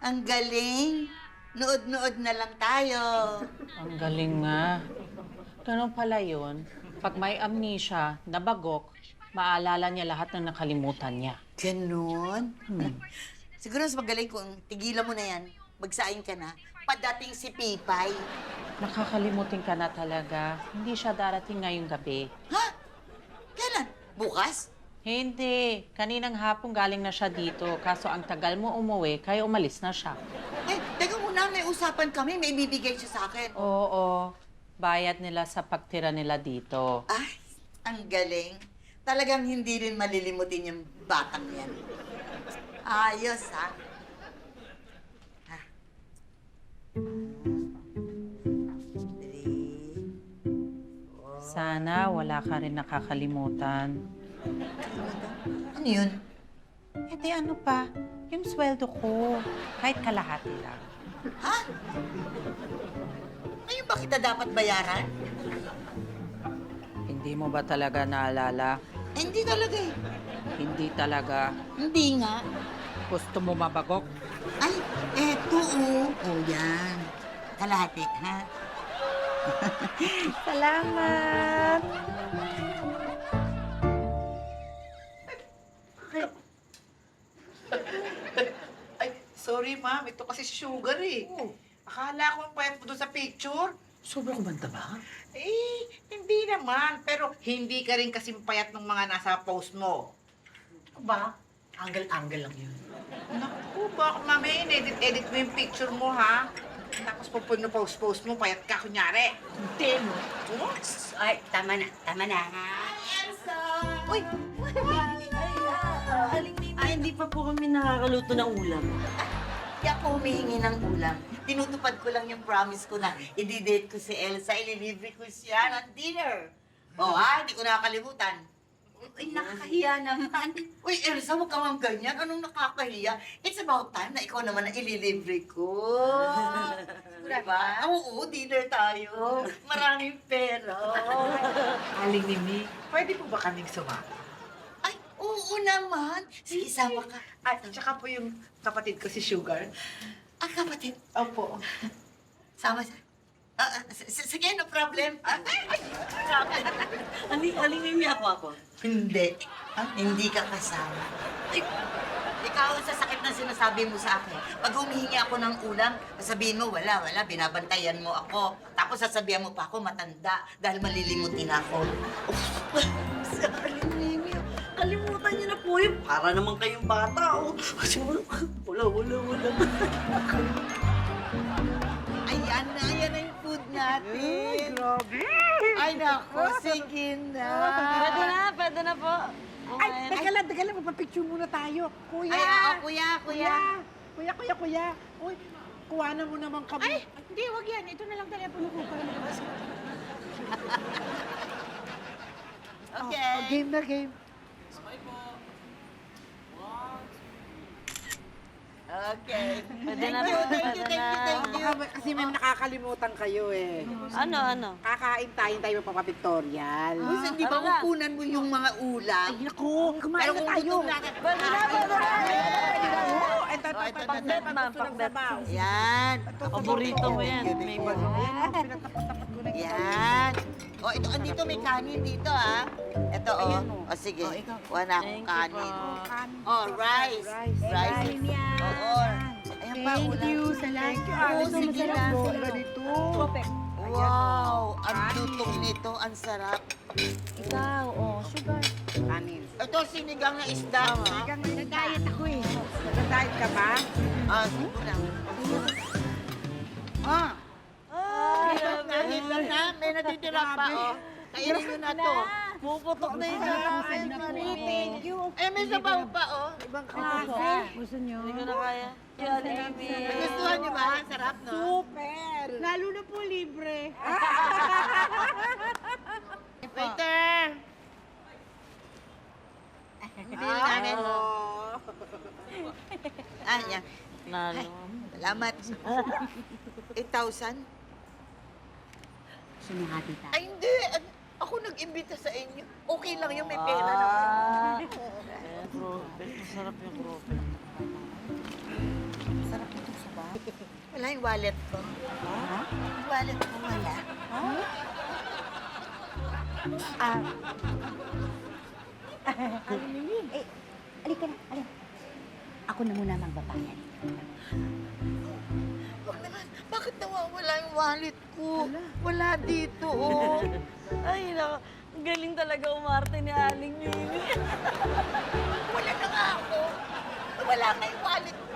Ang galing. Nood-nood na lang tayo. Ang galing nga. Ganun pala yun. Pag may amnesia, nabagok, maalala niya lahat ng nakalimutan niya. Ganun? Siguro mas magaling kung tigilan mo na yan. Magsaing ka na. Padating si Pipay. Nakakalimutin ka na talaga. Hindi siya darating ngayong gabi. Ha? Kailan? Bukas? Hindi. Kaninang hapon galing na siya dito. Kaso ang tagal mo umuwi, kaya umalis na siya. Teka muna, may usapan kami. May ibibigay siya sa akin. Oo. Bayad nila sa pagtira nila dito. Ay, ang galing. Talagang hindi rin malilimutin yung batang yan. Ayos, ha? Ha? 3. Sana wala ka rin nakakalimutan. Ano yun? Eh di ano pa? Yung sweldo ko. Kahit kalahati lang. Ha? Ngayon ba kita dapat bayaran? Hindi mo ba talaga naalala? Hindi talaga eh. Hindi talaga. Hindi nga. Gusto mo mabagok? Ay, eto oh. Oh, yan. Kalahati, ha? Salamat! Ay, sorry ma'am. Ito kasi si Sugar eh. Akala ko ang payat mo doon sa picture. Sobrang kumanta ba? Eh, hindi naman. Pero hindi ka rin kasing payat ng mga nasa post mo. Ba? Angle-angle lang yun. Naku, baka mamaya in-edit mo yung picture mo, ha? Tapos pag post mo, payat ka, kunyari. Hindi, no? Ay, tama na. Tama na. Uy! Ay, hindi pa po kami nakakaluto ng ulam. Di ako humihingi ng ulam. Tinutupad ko lang yung promise ko na i-date ko si Elsa, ililibre ko siya ng dinner. Oh, ha? Hindi ko nakakalimutan. Ay, nakakahiya naman. Uy, Elsa, huwag ka mang ganyan. Anong nakakahiya? It's about time na ikaw naman ang ililibre ko. Diba? Oo, dinner tayo. Maraming pera. Aling Mimi, pwede po ba kaming sumama? Ay, oo naman. Sige, sama ka. At tsaka po yung kapatid ko si Sugar. Ah, kapatid. Opo. Sama sa... sige, no problem. Aling mimi ako. Hindi. Hindi ka kasama. Ikaw ang sasakit na sinasabi mo sa akin. Pag humihingi ako ng ulam, sasabihin mo, wala, binabantayan mo ako. Tapos sasabihan mo pa ako, matanda, dahil malilimutin ako. Sorry, Mimi. Kalimutan niyo na po yun. Para naman kayong bata, oh. Wala. Ayan na yung food natin. Grabe! Ay, nako, sige na. Pwede na po. Ay, teka lang, magpa-picture muna tayo. Kuya! Ay, oo, kuya. Kuya! Uy, kuhanan mo naman kami. Ay, hindi, wag yan. Ito na lang telepono ko para makabasa. Okay. Game na game. Okay. Pwede na po, Thank you. Kasi may nakakalimutan kayo eh. Ano? Kakain tayo papapictorial. Gusto, di ba kukunan mo yung mga ulam? Ay, naku, kumain Pero na kung tayo. gutom na ka... Ito, Pakbet, ma'am, pakbet. Yan. Paborito mo yan. May bago. Pinatapat-tapat ko na ito. Yan. O, ito, andito may kanin dito, ha? Ito, o. O, sige. Kuha na akong kanin. Oh, rice. Rice. Oo. Ayan pa, ulam. Thank you. Salamat. Oo, sige lang. Ganito. Wow! Ang lutong nito, ang sarap. Ikaw, sugar. Kanin. Ito, sinigang na isda, ha? Nag-diet ako eh. Nag-diet ka ba? Ah, sige lang. Ah! Ito na, may natitira pa, oh. Kainin nyo na to. Puputok na yung Thank you. Eh, may sabaw pa, oh. Ibang klase. Hindi ko na kaya. Nagustuhan nyo ba? Ang sarap, no? Super! Lalo na po libre. Waiter! Bill namin. Ah, yan. Nalo. Salamat. 8,000? Sumahati tayo. Ay, hindi. Ako nag-imbita sa inyo. Okay lang yung may pera naman. Masarap yung grupo. Sarap ito. Wala yung wallet ko. Yung wallet ko wala. Alika na, alika. Ako na muna magbabayan. Wag naman, bakit nawawala yung wallet ko? Wala dito, oh. Ay, nako. Ang galing talaga umarte ni Aling Mimi. Wala na nga ako. Wala nga yung wallet ko.